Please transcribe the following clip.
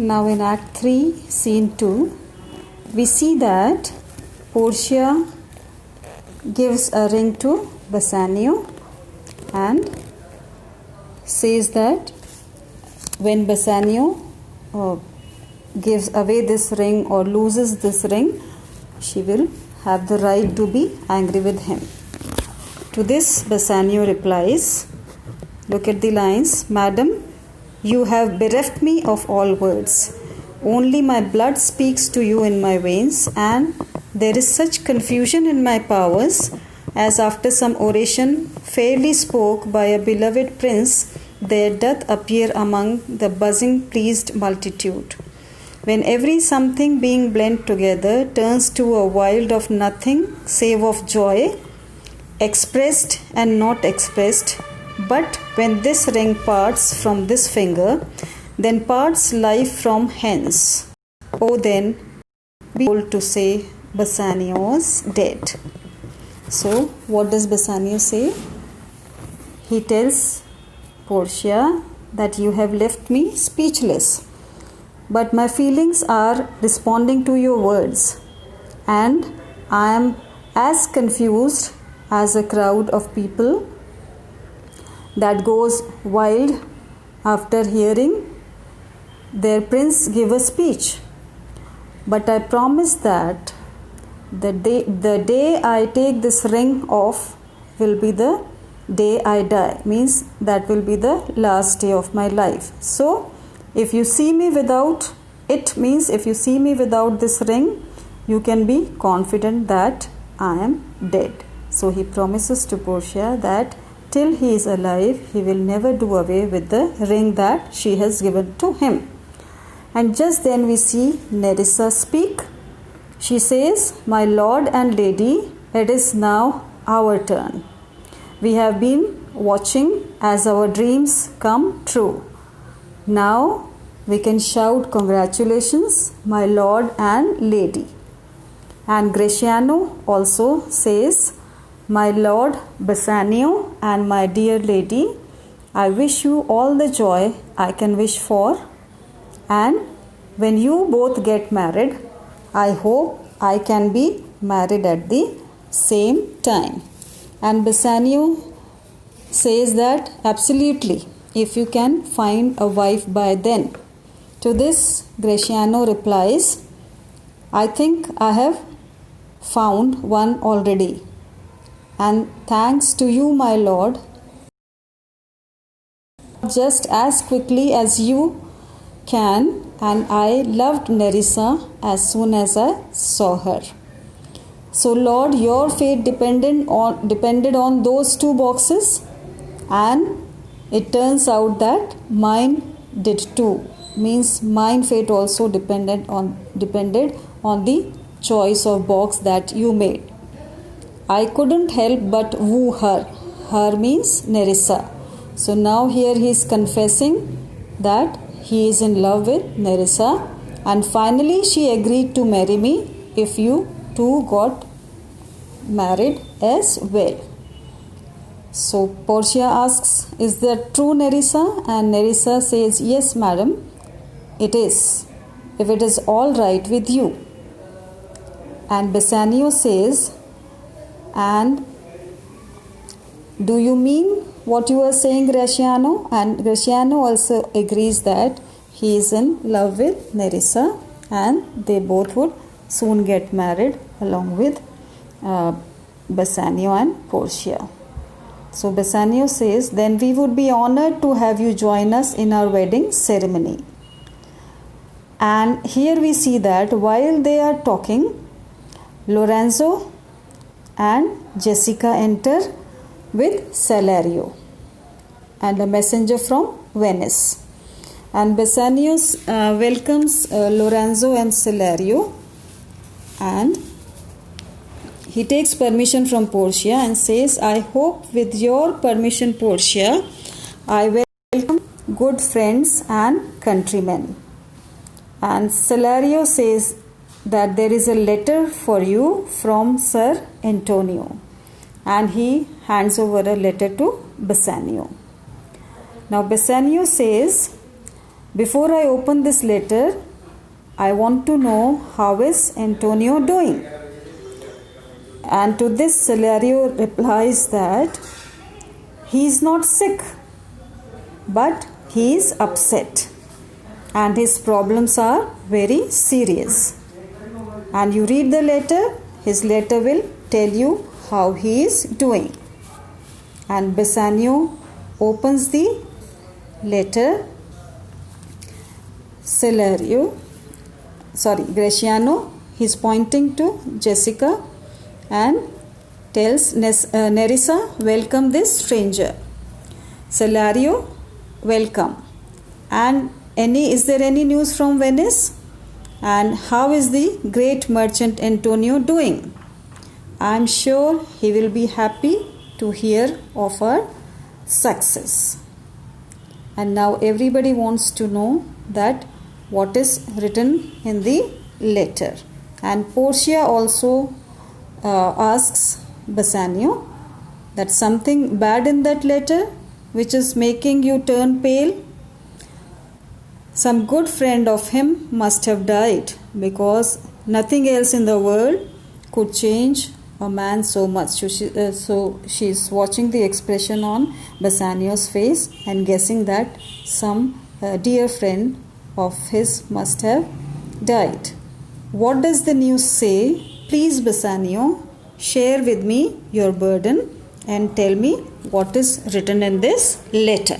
Now in Act 3, Scene 2, we see that Portia gives a ring to Bassanio and says that when Bassanio gives away this ring or loses this ring, she will have the right to be angry with him. To this, Bassanio replies, look at the lines, Madam, you have bereft me of all words. Only my blood speaks to you in my veins, and there is such confusion in my powers as after some oration fairly spoke by a beloved prince there doth appear among the buzzing pleased multitude. When every something being blent together turns to a wild of nothing save of joy, expressed and not expressed, but when this ring parts from this finger, then parts life from hence. Oh, then be told to say Bassanio's dead. So, what does Bassanio say? He tells Portia that you have left me speechless, but my feelings are responding to your words, and I am as confused as a crowd of people that goes wild after hearing their prince give a speech. But I promise that the day I take this ring off will be the day I die. Means that will be the last day of my life. So, if you see me without it, means if you see me without this ring, you can be confident that I am dead. So, he promises to Portia that till he is alive, he will never do away with the ring that she has given to him. And just then we see Nerissa speak. She says, my lord and lady, it is now our turn. We have been watching as our dreams come true. Now we can shout congratulations, my lord and lady. And Gratiano also says, my lord Bassanio and my dear lady, I wish you all the joy I can wish for, and when you both get married, I hope I can be married at the same time. And Bassanio says that absolutely, if you can find a wife by then. To this, Gratiano replies, I think I have found one already. And thanks to you, my lord, just as quickly as you can, and I loved Nerissa as soon as I saw her. So, Lord, your fate depended on those two boxes, and it turns out that mine did too. Means mine fate also depended on the choice of box that you made. I couldn't help but woo her. Her means Nerissa. So now here he is confessing that he is in love with Nerissa, and finally she agreed to marry me if you two got married as well. So Portia asks, is that true, Nerissa? And Nerissa says, yes, madam, it is, if it is all right with you. And Bassanio says, and do you mean what you are saying, Gratiano? And Gratiano also agrees that he is in love with Nerissa, and they both would soon get married along with Bassanio and Portia. So Bassanio says, then we would be honored to have you join us in our wedding ceremony. And here we see that while they are talking, Lorenzo and Jessica enter with Salario and a messenger from Venice. And Bassanio welcomes Lorenzo and Salario, and he takes permission from Portia and says, I hope with your permission, Portia, I welcome good friends and countrymen. And Salario says that there is a letter for you from Sir Antonio, and he hands over a letter to Bassanio. Now Bassanio says Before I open this letter, I want to know how is Antonio doing. And to this, Celerio replies that he is not sick, but he is upset and his problems are very serious. And you read the letter, his letter will tell you how he is doing. And Bassanio opens the letter. Graciano, he's pointing to Jessica and tells Nerissa, welcome this stranger. Celerio, welcome. And is there any news from Venice? And how is the great merchant Antonio doing? I'm sure he will be happy to hear of our success. And now everybody wants to know that what is written in the letter. And Portia also asks Bassanio that something bad in that letter which is making you turn pale. Some good friend of him must have died, because nothing else in the world could change a man so much. So she's watching the expression on Bassanio's face and guessing that some dear friend of his must have died. What does the news say? Please, Bassanio, share with me your burden and tell me what is written in this letter.